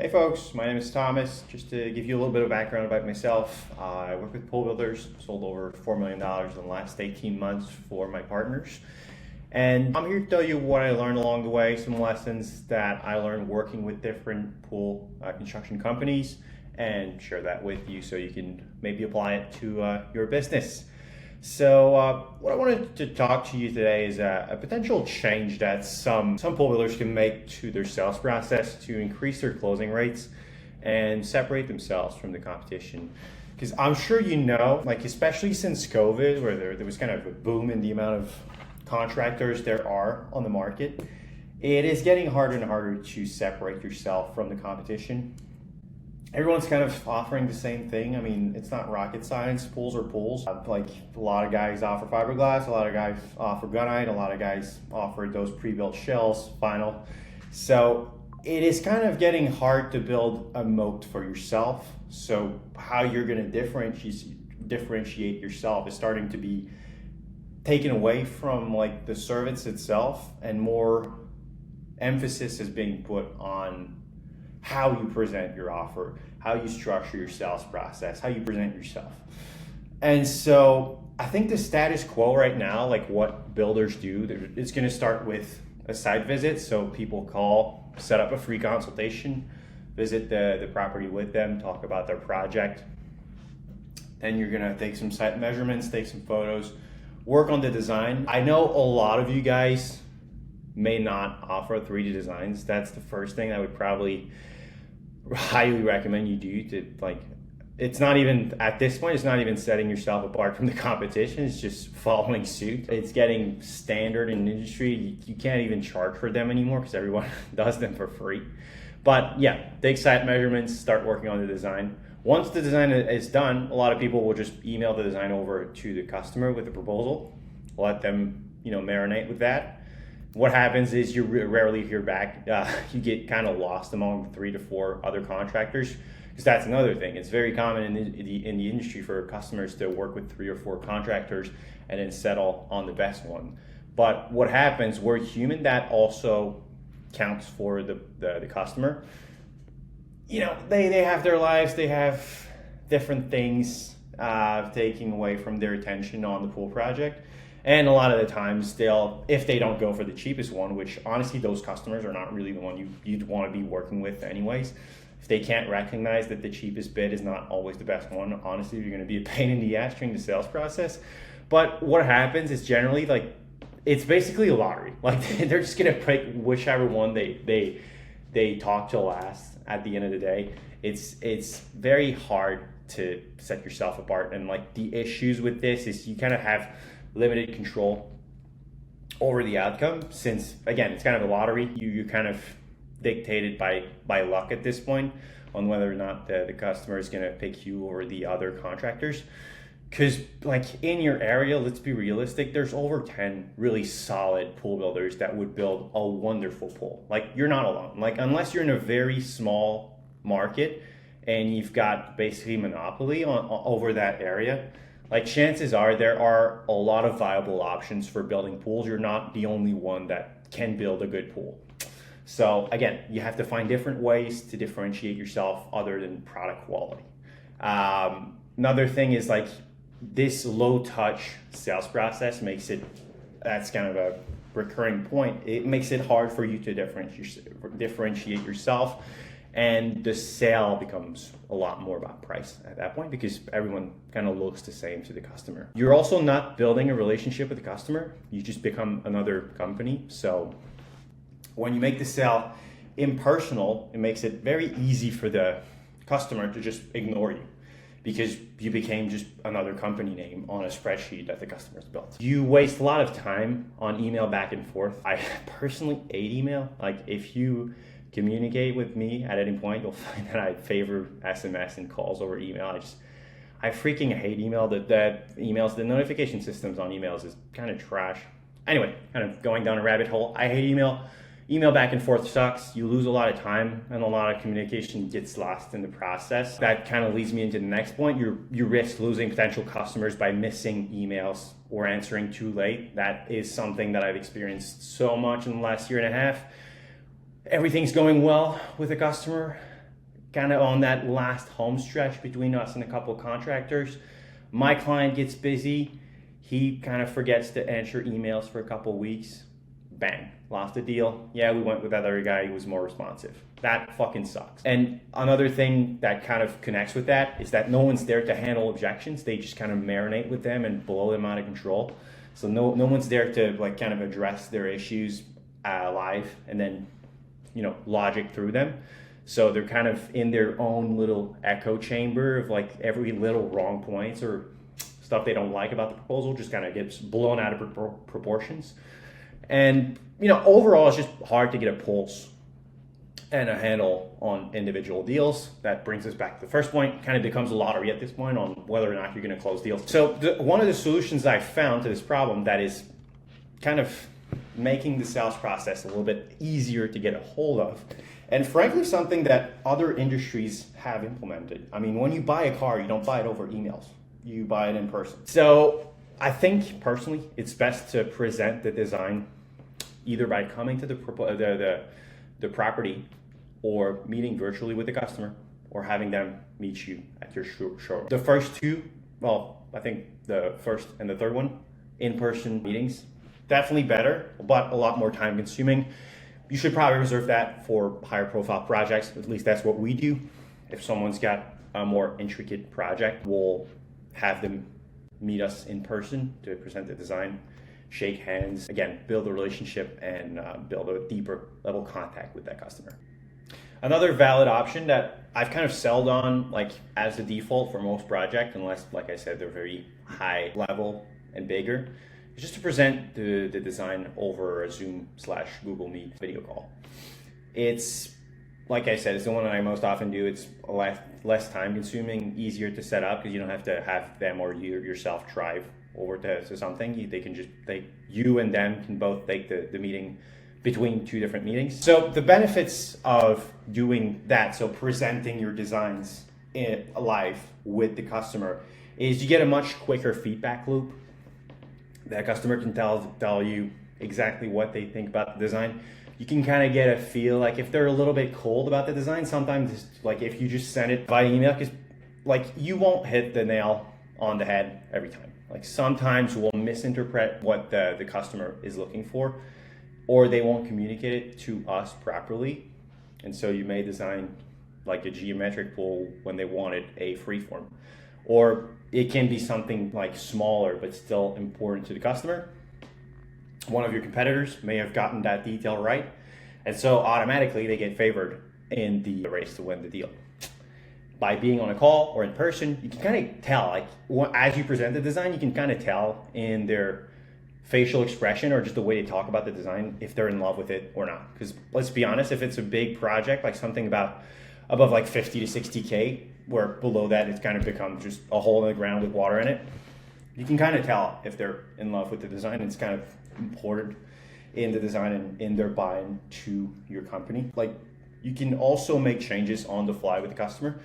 Hey folks, my name is Thomas. Just to give you a little bit of background about myself, I work with pool builders, sold over $4 million in the last 18 months for my partners. And I'm here to tell you what I learned along the way, some lessons that I learned working with different pool construction companies, and share that with you so you can maybe apply it to your business. So what I wanted to talk to you today is a potential change that some pool builders can make to their sales process to increase their closing rates and separate themselves from the competition. Because I'm sure you know, like especially since COVID, where there was kind of a boom in the amount of contractors there are on the market, it is getting harder and harder to separate yourself from the competition. Everyone's kind of offering the same thing. I mean, it's not rocket science. Pools are pools. Like a lot of guys offer fiberglass, a lot of guys offer gunite, a lot of guys offer those pre-built shells, vinyl. So it is kind of getting hard to build a moat for yourself. So how you're going to differentiate yourself is starting to be taken away from like the service itself, and more emphasis is being put on how you present your offer, how you structure your sales process, how you present yourself. And so I think the status quo right now, like what builders do, it's going to start with a site visit. So people call, set up a free consultation, visit the property with them, talk about their project. Then you're going to take some site measurements, take some photos, work on the design. I know a lot of you guys may not offer 3D designs. That's the first thing I would probably highly recommend you do. To like, it's not even at this point, it's not even setting yourself apart from the competition, it's just following suit. It's getting standard in the industry. You can't even charge for them anymore because everyone does them for free. But yeah, take site measurements, start working on the design. Once the design is done, a lot of people will just email the design over to the customer with a proposal, let them marinate with that. What happens is you rarely hear back. You get kind of lost among 3 to 4 other contractors, because that's another thing. It's very common in the industry for customers to work with 3 or 4 contractors and then settle on the best one. But what happens, we're human, that also counts for the customer. They have their lives, they have different things taking away from their attention on the pool project. And a lot of the times if they don't go for the cheapest one, which honestly those customers are not really the one you'd want to be working with anyways. If they can't recognize that the cheapest bid is not always the best one, honestly, you're going to be a pain in the ass during the sales process. But what happens is generally it's basically a lottery. Like they're just going to pick whichever one they talk to last at the end of the day. It's very hard to set yourself apart. And like the issues with this is you kind of have limited control over the outcome, since again it's kind of a lottery. You're kind of dictated by luck at this point on whether or not the customer is going to pick you over the other contractors. Because like in your area, let's be realistic, there's over 10 really solid pool builders that would build a wonderful pool. Like you're not alone. Like unless you're in a very small market and you've got basically monopoly over that area, like chances are there are a lot of viable options for building pools. You're not the only one that can build a good pool. So again, you have to find different ways to differentiate yourself other than product quality. Another thing is like this low touch sales process that's kind of a recurring point. It makes it hard for you to differentiate yourself. And the sale becomes a lot more about price at that point, because everyone kind of looks the same to the customer. You're also not building a relationship with the customer. You just become another company. So when you make the sale impersonal, it makes it very easy for the customer to just ignore you, because you became just another company name on a spreadsheet that the customer's built. You waste a lot of time on email back and forth. I personally hate email. Like if you communicate with me at any point, you'll find that I favor SMS and calls over email. I freaking hate email. That emails, the notification systems on emails is kind of trash. Anyway, kind of going down a rabbit hole. I hate email. Email back and forth sucks. You lose a lot of time and a lot of communication gets lost in the process. That kind of leads me into the next point. You risk losing potential customers by missing emails or answering too late. That is something that I've experienced so much in the last year and a half. Everything's going well with a customer, kind of on that last home stretch between us and a couple of contractors, my client gets busy. He kind of forgets to answer emails for a couple of weeks. Bang, lost the deal. Yeah, we went with that other guy who was more responsive. That fucking sucks. And another thing that kind of connects with that is that no one's there to handle objections. They just kind of marinate with them and blow them out of control. So no one's there to like kind of address their issues live and then, logic through them. So they're kind of in their own little echo chamber of like every little wrong points or stuff they don't like about the proposal just kind of gets blown out of proportions. And, overall, it's just hard to get a pulse and a handle on individual deals. That brings us back to the first point. Kind of becomes a lottery at this point on whether or not you're going to close deals. So one of the solutions I found to this problem that is kind of making the sales process a little bit easier to get a hold of, and frankly, something that other industries have implemented. I mean, when you buy a car, you don't buy it over emails. You buy it in person. So I think personally, it's best to present the design either by coming to the property or meeting virtually with the customer or having them meet you at your showroom. The first two, I think the first and the third one, in-person meetings, definitely better, but a lot more time consuming. You should probably reserve that for higher profile projects. At least that's what we do. If someone's got a more intricate project, we'll have them meet us in person to present the design, shake hands, again, build a relationship and build a deeper level contact with that customer. Another valid option that I've kind of settled on, like as the default for most projects, unless, like I said, they're very high level and bigger, is just to present the design over a Zoom/Google Meet video call. It's, like I said, it's the one that I most often do. It's less time consuming, easier to set up because you don't have to have them or you yourself drive over to something. You and them can both take the meeting between two different meetings. So the benefits of doing that, so presenting your designs live with the customer, is you get a much quicker feedback loop. That customer can tell you exactly what they think about the design. You can kind of get a feel, like if they're a little bit cold about the design, sometimes like if you just send it via email, because like you won't hit the nail on the head every time. Like sometimes we'll misinterpret what the customer is looking for, or they won't communicate it to us properly. And so you may design like a geometric pool when they wanted a freeform. Or it can be something like smaller but still important to the customer. One of your competitors may have gotten that detail right, and so automatically they get favored in the race to win the deal. By being on a call or in person, you can kind of tell, like as you present the design, you can kind of tell in their facial expression or just the way they talk about the design if they're in love with it or not. Because let's be honest, if it's a big project, like something above like 50 to 60K, where below that it's kind of become just a hole in the ground with water in it, you can kind of tell if they're in love with the design. It's kind of important in the design and in their buy-in to your company. Like you can also make changes on the fly with the customer.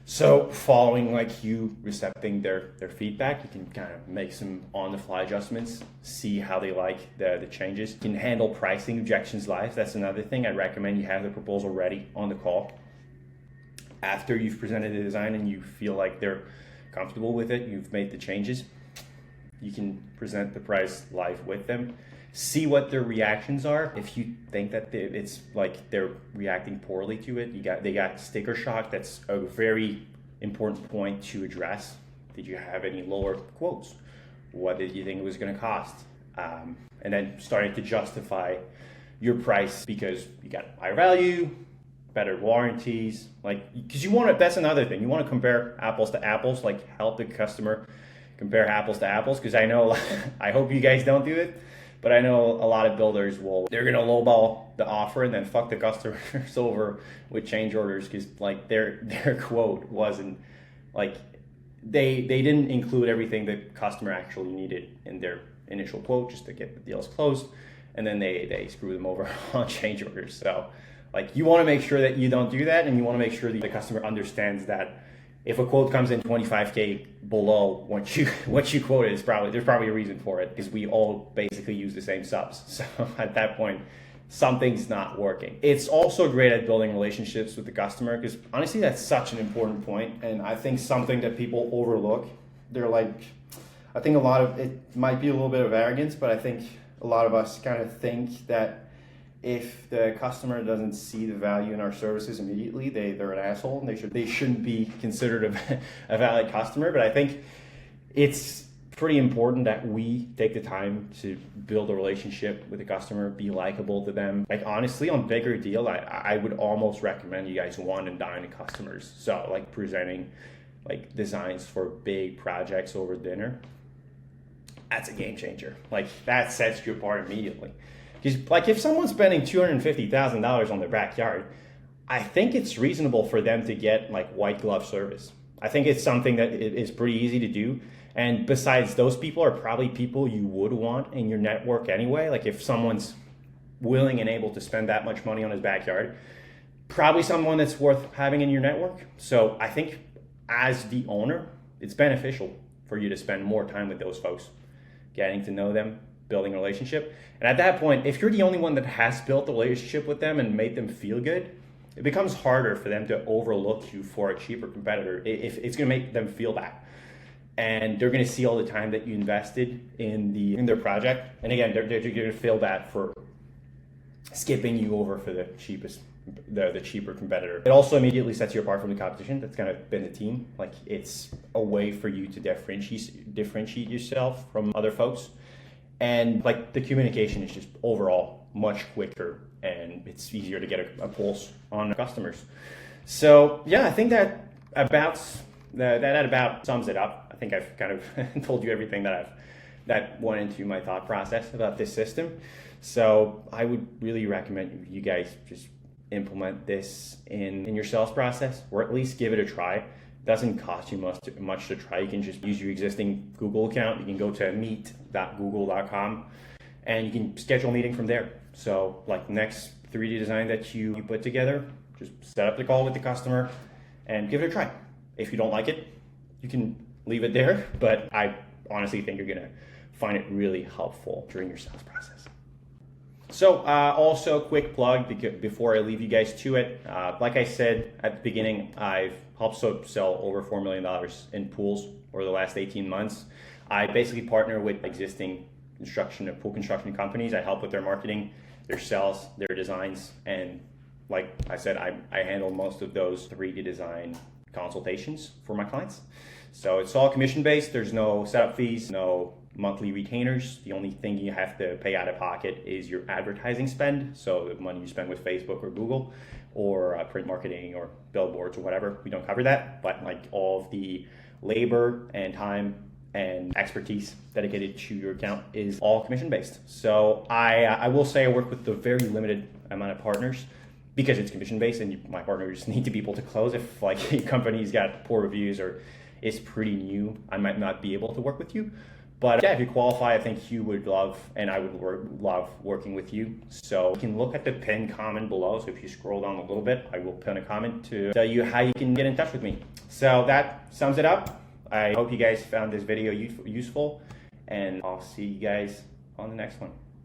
So following like you recepting their feedback, you can kind of make some on the fly adjustments, see how they like the changes. You can handle pricing objections live. That's another thing. I'd recommend you have the proposal ready on the call. After you've presented the design and you feel like they're comfortable with it, you've made the changes, you can present the price live with them. See what their reactions are. If you think that it's like they're reacting poorly to it, they got sticker shock. That's a very important point to address. Did you have any lower quotes? What did you think it was going to cost? And then starting to justify your price because you got higher value, better warranties, like because you want to. That's another thing. You want to compare apples to apples. Like help the customer compare apples to apples. Because I know, I hope you guys don't do it. But I know a lot of builders they're gonna lowball the offer and then fuck the customers over with change orders because like their quote wasn't like they didn't include everything the customer actually needed in their initial quote just to get the deals closed, and then they screw them over on change orders. So like you want to make sure that you don't do that, and you want to make sure that the customer understands that if a quote comes in 25K below what you quoted, there's probably a reason for it, because we all basically use the same subs. So at that point, something's not working. It's also great at building relationships with the customer, because honestly, that's such an important point. And I think something that people overlook, they're like, I think a lot of it might be a little bit of arrogance, but I think a lot of us kind of think that if the customer doesn't see the value in our services immediately, they're an asshole and they shouldn't be considered a valid customer. But I think it's pretty important that we take the time to build a relationship with the customer, be likable to them. Like honestly, on bigger deal, I would almost recommend you guys wine and dine the customers. So like presenting like designs for big projects over dinner, that's a game changer. Like that sets you apart immediately. Because like if someone's spending $250,000 on their backyard, I think it's reasonable for them to get like white glove service. I think it's something that is pretty easy to do. And besides, those people are probably people you would want in your network anyway. Like if someone's willing and able to spend that much money on his backyard, probably someone that's worth having in your network. So I think as the owner, it's beneficial for you to spend more time with those folks, getting to know them, building a relationship. And at that point, if you're the only one that has built a relationship with them and made them feel good, it becomes harder for them to overlook you for a cheaper competitor if it's going to make them feel that. And they're going to see all the time that you invested in their project. And again, they're going to feel bad for skipping you over for the cheaper competitor. It also immediately sets you apart from the competition. That's kind of been the team. Like it's a way for you to differentiate yourself from other folks. And like the communication is just overall much quicker, and it's easier to get a pulse on customers. So yeah, I think that about sums it up. I think I've kind of told you everything that went into my thought process about this system. So I would really recommend you guys just implement this in your sales process, or at least give it a try. It doesn't cost you much to try. You can just use your existing Google account. You can go to meet.google.com and you can schedule a meeting from there. So like next 3D design that you put together, just set up the call with the customer and give it a try. If you don't like it, you can leave it there, but I honestly think you're gonna find it really helpful during your sales process. So also quick plug before I leave you guys to it. Like I said at the beginning, I've helped sell over $4 million in pools over the last 18 months. I basically partner with existing pool construction companies. I help with their marketing, their sales, their designs, and like I said, I handle most of those 3D design consultations for my clients. So it's all commission based. There's no setup fees, no monthly retainers. The only thing you have to pay out of pocket is your advertising spend. So the money you spend with Facebook or Google or print marketing or billboards or whatever, we don't cover that. But like all of the labor and time and expertise dedicated to your account is all commission based. So I will say I work with a very limited amount of partners because it's commission based, and my partners need to be able to close. If like your company's got poor reviews or is pretty new, I might not be able to work with you. But yeah, if you qualify, I think you would love, and I would love working with you. So you can look at the pinned comment below. So if you scroll down a little bit, I will pin a comment to tell you how you can get in touch with me. So that sums it up. I hope you guys found this video useful, and I'll see you guys on the next one.